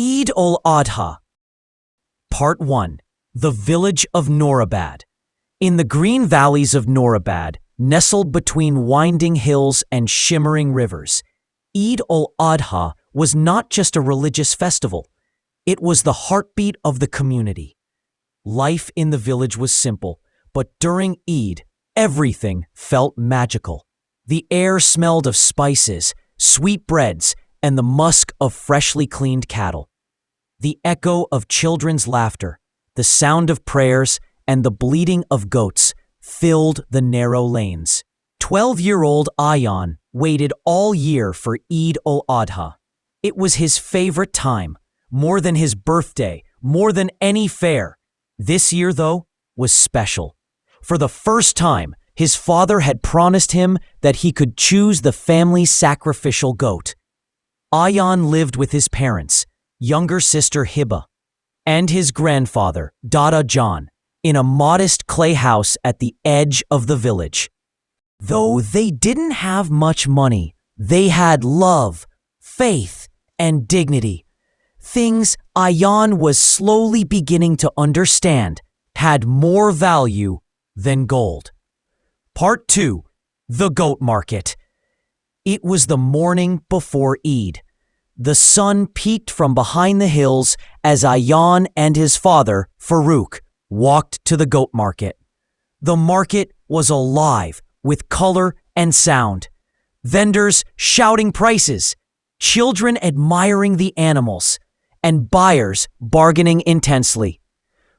Eid al-Adha. Part 1. The Village of Noorabad. In the green valleys of Noorabad, nestled between winding hills and shimmering rivers, Eid al-Adha was not just a religious festival. It was the heartbeat of the community. Life in the village was simple, but during Eid, everything felt magical. The air smelled of spices, sweet breads, and the musk of freshly cleaned cattle. The echo of children's laughter, the sound of prayers, and the bleating of goats filled the narrow lanes. 12-year-old Ayan waited all year for Eid al-Adha. It was his favorite time, more than his birthday, more than any fair. This year, though, was special. For the first time, his father had promised him that he could choose the family sacrificial goat. Ayan lived with his parents, younger sister Hiba, and his grandfather, Dada John, in a modest clay house at the edge of the village. Though they didn't have much money, they had love, faith, and dignity. Things Ayan was slowly beginning to understand had more value than gold. Part 2. The Goat Market. It was the morning before Eid. The sun peeked from behind the hills as Ayan and his father, Farouk, walked to the goat market. The market was alive with color and sound. Vendors shouting prices, children admiring the animals, and buyers bargaining intensely.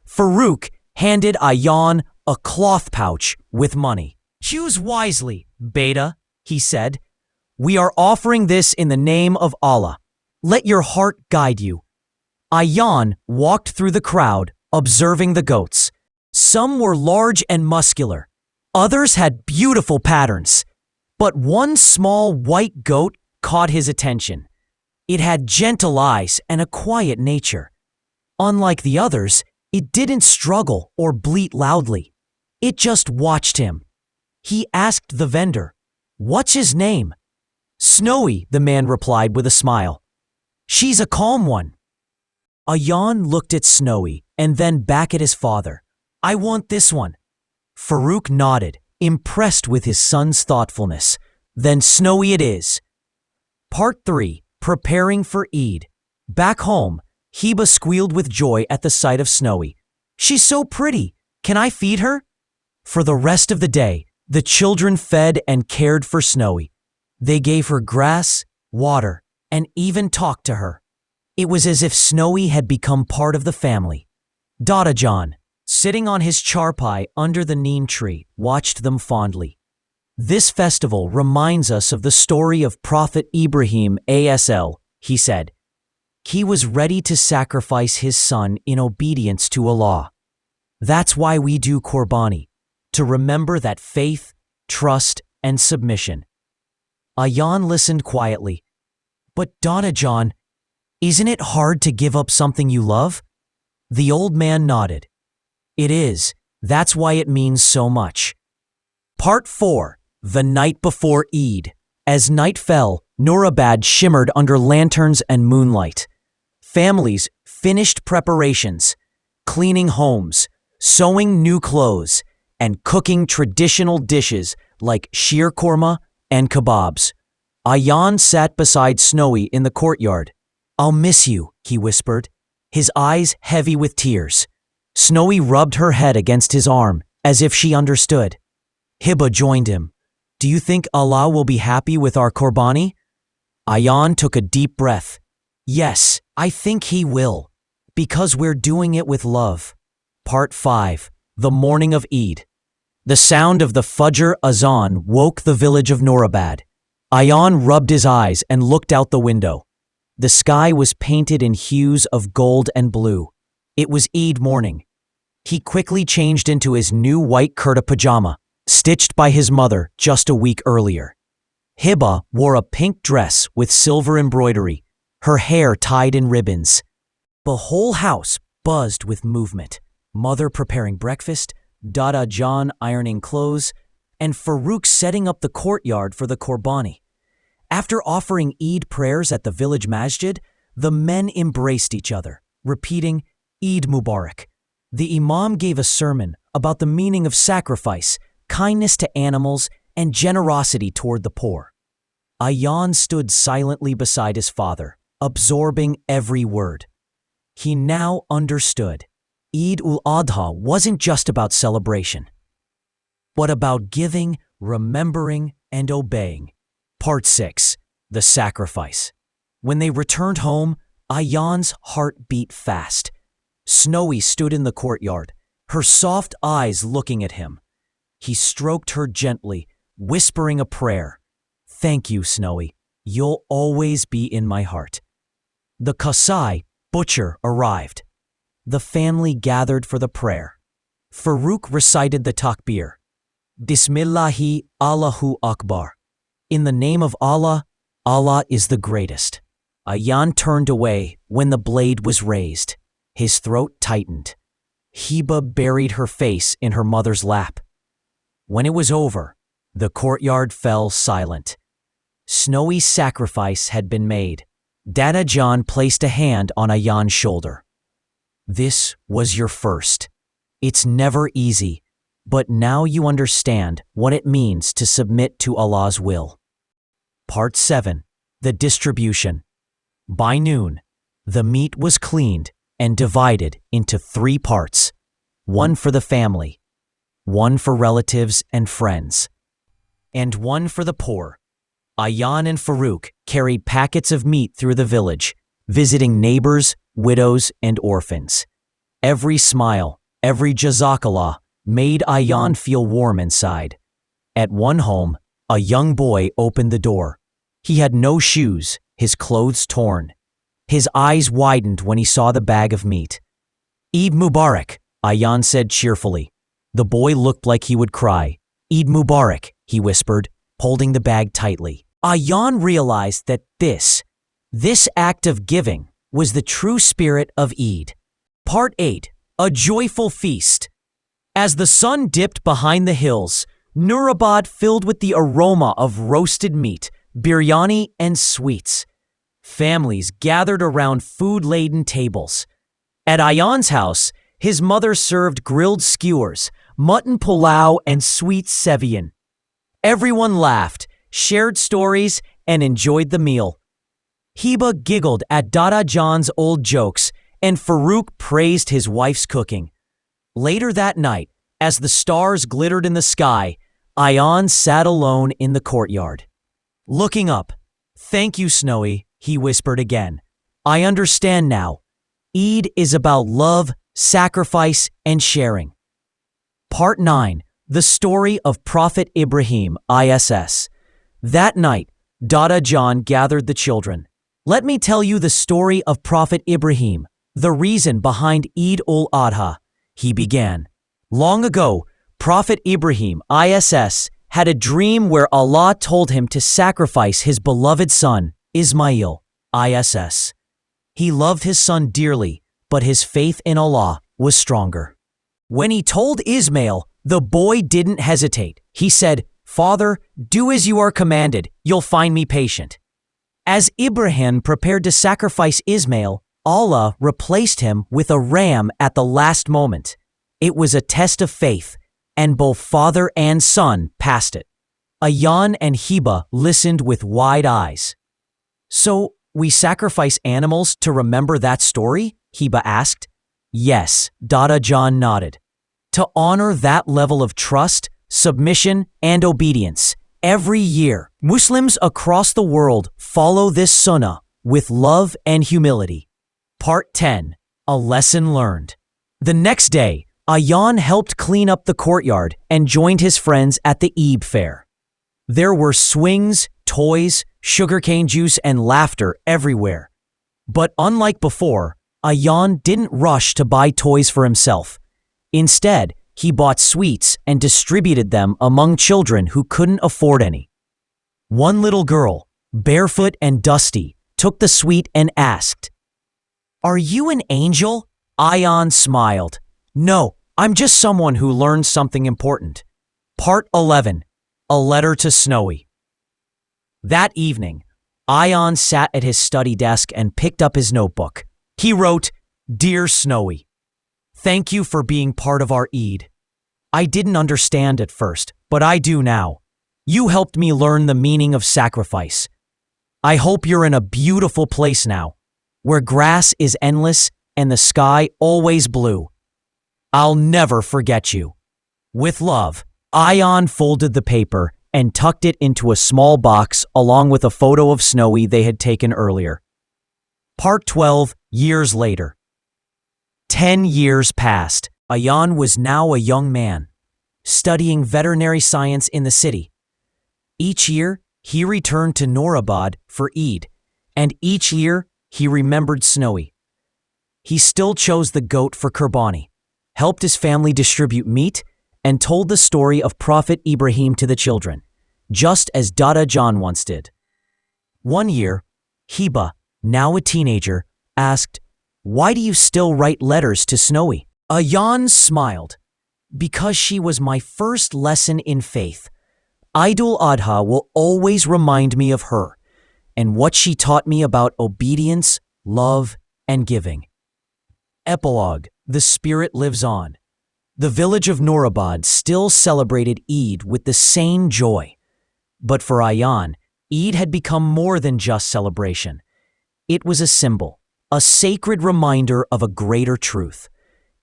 Farouk handed Ayan a cloth pouch with money. "Choose wisely, Beta," he said. "We are offering this in the name of Allah. Let your heart guide you." Ayan walked through the crowd, observing the goats. Some were large and muscular. Others had beautiful patterns. But one small white goat caught his attention. It had gentle eyes and a quiet nature. Unlike the others, it didn't struggle or bleat loudly. It just watched him. He asked the vendor, "What's his name?" "Snowy," the man replied with a smile. "She's a calm one." Ayan looked at Snowy and then back at his father. "I want this one." Farouk nodded, impressed with his son's thoughtfulness. "Then Snowy it is." Part 3. Preparing for Eid. Back home, Hiba squealed with joy at the sight of Snowy. "She's so pretty. Can I feed her?" For the rest of the day, the children fed and cared for Snowy. They gave her grass, water, and even talked to her. It was as if Snowy had become part of the family. Dada John, sitting on his charpai under the neem tree, watched them fondly. "This festival reminds us of the story of Prophet Ibrahim ASL, he said. He was ready to sacrifice his son in obedience to Allah. That's why we do Qurbani, to remember that faith, trust, and submission." Ayan listened quietly. "But Dada John, isn't it hard to give up something you love?" The old man nodded. "It is. That's why it means so much." Part 4. The Night Before Eid. As night fell, Noorabad shimmered under lanterns and moonlight. Families finished preparations, cleaning homes, sewing new clothes, and cooking traditional dishes like sheer korma and kebabs. Ayan sat beside Snowy in the courtyard. "I'll miss you," he whispered, his eyes heavy with tears. Snowy rubbed her head against his arm, as if she understood. Hiba joined him. "Do you think Allah will be happy with our Qurbani?" Ayan took a deep breath. "Yes, I think He will, because we're doing it with love." Part 5. The Morning of Eid. The sound of the Fajr Azan woke the village of Noorabad. Ayan rubbed his eyes and looked out the window. The sky was painted in hues of gold and blue. It was Eid morning. He quickly changed into his new white kurta pajama, stitched by his mother just a week earlier. Hiba wore a pink dress with silver embroidery, her hair tied in ribbons. The whole house buzzed with movement. Mother preparing breakfast, Dada John ironing clothes, and Farouk setting up the courtyard for the Qurbani. After offering Eid prayers at the village masjid, The men embraced each other, repeating, Eid Mubarak. The Imam gave a sermon about the meaning of sacrifice, kindness to animals, and generosity toward the poor. Ayaan stood silently beside his father, absorbing every word. He now understood. Eid-ul-Adha wasn't just about celebration, but about giving, remembering, and obeying. Part 6. The Sacrifice. When they returned home, Ayaan's heart beat fast. Snowy stood in the courtyard, her soft eyes looking at him. He stroked her gently, whispering a prayer. Thank you, Snowy. You'll always be in my heart. The Qasai, butcher, arrived. The family gathered for the prayer. Farouk recited the takbir. Bismillahi Allahu Akbar. In the name of Allah, Allah is the greatest. Ayaan turned away when the blade was raised. His throat tightened. Hiba buried her face in her mother's lap. When it was over, the courtyard fell silent. Snowy's sacrifice had been made. Dada John placed a hand on Ayaan's shoulder. This was your first. It's never easy, but now you understand what it means to submit to Allah's will. Part 7. The Distribution. By noon, the meat was cleaned and divided into 3 parts, one for the family, one for relatives and friends, and one for the poor. Ayaan and Farouk carried packets of meat through the village, visiting neighbors, widows, and orphans. Every smile, every jazakallah made Ayaan feel warm inside. At one home, a young boy opened the door. He had no shoes, his clothes torn. His eyes widened when he saw the bag of meat. Eid Mubarak, Ayaan said cheerfully. The boy looked like he would cry. Eid Mubarak, he whispered, holding the bag tightly. Ayaan realized that this act of giving was the true spirit of Eid. Part 8. A Joyful Feast. As the sun dipped behind the hills, Nurabad filled with the aroma of roasted meat, biryani, and sweets. Families gathered around food-laden tables. At Ayaan's house, his mother served grilled skewers, mutton pulao, and sweet seviyan. Everyone laughed, shared stories, and enjoyed the meal. Hiba giggled at Dada John's old jokes, and Farouk praised his wife's cooking. Later that night, as the stars glittered in the sky, Ayaan sat alone in the courtyard. Looking up, "Thank you, Snowy," he whispered again. "I understand now. Eid is about love, sacrifice, and sharing." Part 9. The Story of Prophet Ibrahim, ISS. That night, Dada John gathered the children. "Let me tell you the story of Prophet Ibrahim, the reason behind Eid-ul-Adha," he began. Long ago, Prophet Ibrahim, ISS, had a dream where Allah told him to sacrifice his beloved son, Ismail, ISS. He loved his son dearly, but his faith in Allah was stronger. When he told Ismail, the boy didn't hesitate. He said, "Father, do as you are commanded. You'll find me patient." As Ibrahim prepared to sacrifice Ismail, Allah replaced him with a ram at the last moment. It was a test of faith, and both father and son passed it. Ayaan and Hiba listened with wide eyes. "So, we sacrifice animals to remember that story?" Hiba asked. "Yes," Dada John nodded. "To honor that level of trust, submission, and obedience. Every year, Muslims across the world follow this sunnah with love and humility." Part 10. A Lesson Learned. The next day, Ayaan helped clean up the courtyard and joined his friends at the Eid fair. There were swings, toys, sugarcane juice, and laughter everywhere. But unlike before, Ayaan didn't rush to buy toys for himself. Instead, he bought sweets and distributed them among children who couldn't afford any. One little girl, barefoot and dusty, took the sweet and asked, "Are you an angel?" Ayaan smiled. "No, I'm just someone who learned something important." Part 11. A Letter to Snowy. That evening, Ion sat at his study desk and picked up his notebook. He wrote, "Dear Snowy, thank you for being part of our Eid. I didn't understand at first, but I do now. You helped me learn the meaning of sacrifice. I hope you're in a beautiful place now, where grass is endless and the sky always blue. I'll never forget you. With love." Ion folded the paper and tucked it into a small box along with a photo of Snowy they had taken earlier. Part 12, years later. 10 years passed. Ion was now a young man, studying veterinary science in the city. Each year, he returned to Noorabad for Eid, and each year, he remembered Snowy. He still chose the goat for Qurbani, helped his family distribute meat, and told the story of Prophet Ibrahim to the children, just as Dada John once did. One year, Heba, now a teenager, asked, "Why do you still write letters to Snowy?" Ion smiled. "Because she was my first lesson in faith. Eidul Adha will always remind me of her and what she taught me about obedience, love, and giving." Epilogue: The spirit lives on. The village of Noorabad still celebrated Eid with the same joy. But for Ion, Eid had become more than just celebration. It was a symbol, a sacred reminder of a greater truth.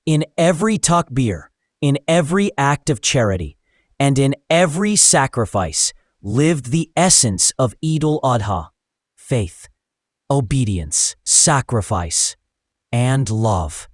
In every takbir, in every act of charity, and in every sacrifice lived the essence of Eidul Adha: faith, obedience, sacrifice, and love.